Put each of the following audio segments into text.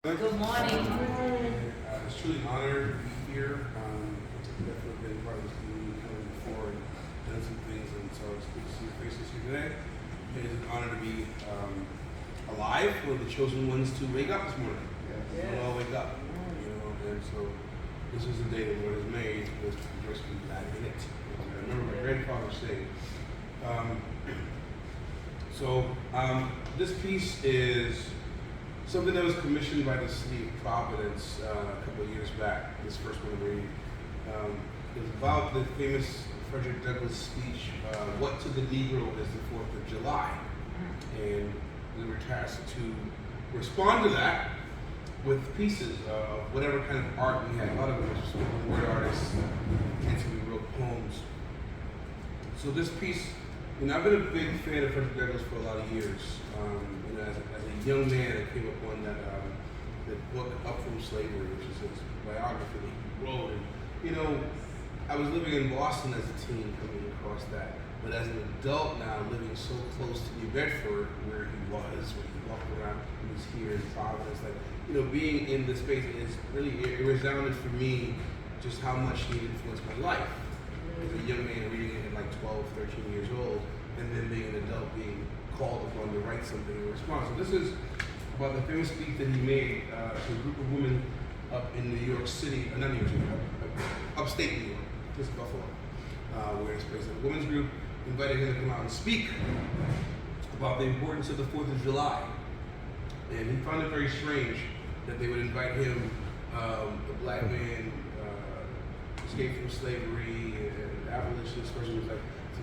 Good morning. It's truly an honor to be here. Definitely been part of this community coming before and done some things, and so it's good to see your faces here today. It is an honor to be alive, one of the chosen ones to wake up this morning. We don't all wake up, and so this is the day the Lord has made. Let's rejoice and be glad in it. I remember my grandfather saying. This piece is something that was commissioned by the city of Providence a couple of years back. This first one I'm reading. It was about the famous Frederick Douglass speech, "What to the Negro is the 4th of July?" And we were tasked to respond to that with pieces of whatever kind of art we had. A lot of it was spoken word artists, and so we wrote poems. So this piece, I've been a big fan of Frederick Douglass for a lot of years. As a young man, I came upon that book, Up From Slavery, which is his biography that he wrote. And, I was living in Boston as a teen, coming across that. But as an adult now, living so close to New Bedford, where he walked around, he was here in Providence, being in this space is really, it resounded for me just how much he influenced my life. As a young man reading it at like 12, 13 years old, and then being an adult being called upon to write something in response. So this is about the famous speech that he made to a group of women up in New York City, not New York City, upstate New York, this is Buffalo, where it's based. A women's group invited him to come out and speak about the importance of the 4th of July. And he found it very strange that they would invite him, a black man, escaped from slavery, and abolitionist person, was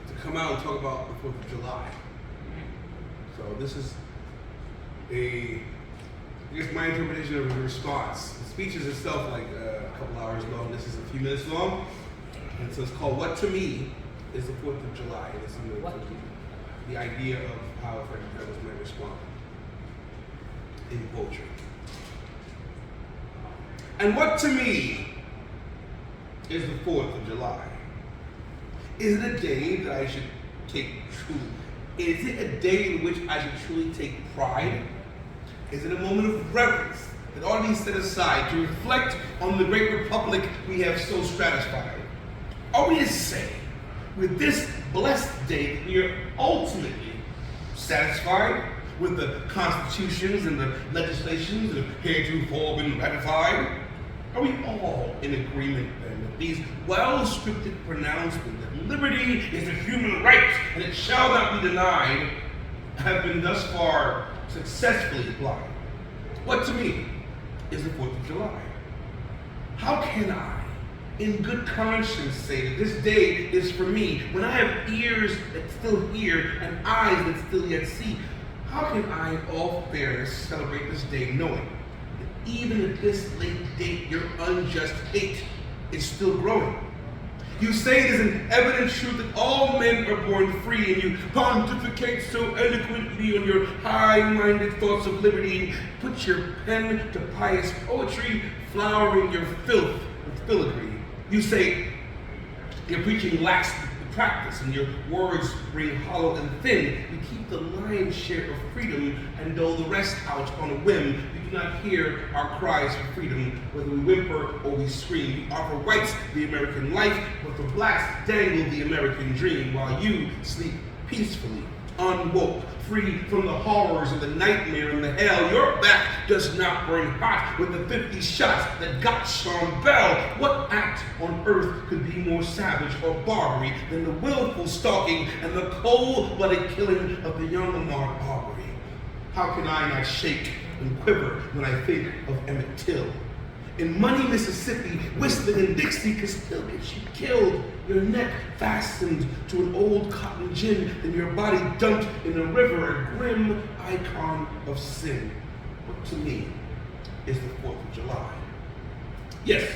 to come out and talk about the 4th of July. So this is my interpretation of the response. The speech is itself like a couple hours long. This is a few minutes long. And so it's called "What to Me is the 4th of July?" And it's the idea of how Frederick Douglass might respond in poetry. And what to me is the 4th of July? Is it a day that I should take true? Is it a day in which I should truly take pride? Is it a moment of reverence that ought to be set aside to reflect on the great republic we have so stratified? Are we to say, with this blessed day, that we are ultimately satisfied with the constitutions and the legislations that have heretofore been ratified? Are we all in agreement then with these well-scripted pronouncements that liberty is a human right and it shall not be denied have been thus far successfully applied? What to me is the 4th of July? How can I, in good conscience, say that this day is for me when I have ears that still hear and eyes that still yet see? How can I, in all fairness, celebrate this day knowing even at this late date, your unjust hate is still growing? You say it is an evident truth that all men are born free, and you pontificate so eloquently on your high-minded thoughts of liberty, put your pen to pious poetry, flowering your filth with filigree. You say your preaching lacks the practice, and your words ring hollow and thin. You keep the lion's share of freedom and dole the rest out on a whim. You do not hear our cries for freedom, whether we whimper or we scream. We offer whites the American life, but for blacks dangle the American dream, while you sleep peacefully, unwoke, free from the horrors of the nightmare and the hell. Your back does not burn hot with the 50 shots that got Sean Bell. What act on earth could be more savage or barbary than the willful stalking and the cold-blooded killing of the young Ahmaud Arbery? How can I not shake and quiver when I think of Emmett Till? In Money, Mississippi, whistling in Dixie could still get you killed. Your neck fastened to an old cotton gin, and your body dumped in a river, a grim icon of sin. What to me is the 4th of July? Yes,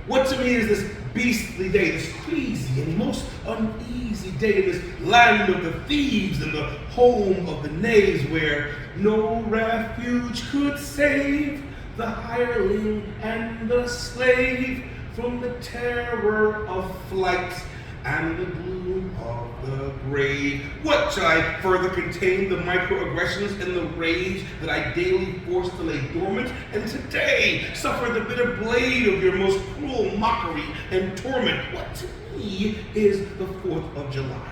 what to me is this beastly day, this crazy and most uneasy day in this land of the thieves and the home of the knaves, where no refuge could save the hireling and the slave from the terror of flight and the gloom of the grave. What shall I further contain the microaggressions and the rage that I daily force to lay dormant, and today suffer the bitter blade of your most cruel mockery and torment? What to me is the 4th of July?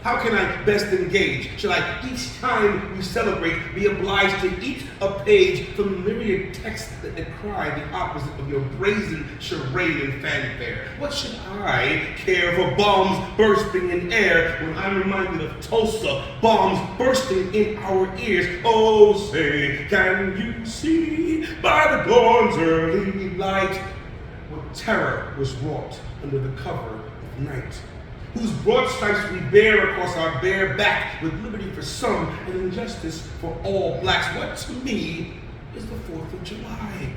How can I best engage? Shall I, each time we celebrate, be obliged to eat a page from the myriad texts that decry the opposite of your brazen charade and fanfare? What should I care for bombs bursting in air when I'm reminded of Tulsa, bombs bursting in our ears? Oh, say, can you see by the dawn's early light what terror was wrought under the cover of night? Whose broad stripes we bear across our bare back, with liberty for some and injustice for all blacks. What to me is the 4th of July?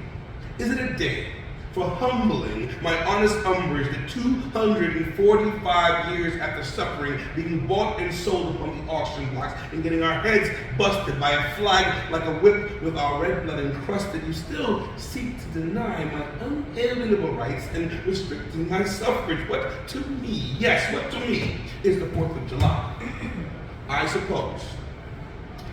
Is it a day for humbling my honest umbrage that 245 years after suffering, being bought and sold upon the auction blocks, and getting our heads busted by a flag like a whip with our red blood encrusted, you still seek to deny my unalienable rights and restricting my suffrage? What to me, yes, what to me is the 4th of July? I suppose,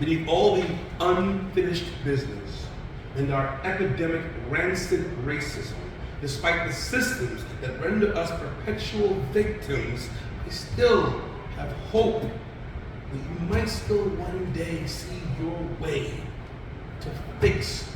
beneath all the unfinished business and our epidemic rancid racism, despite the systems that render us perpetual victims, I still have hope that you might still one day see your way to fix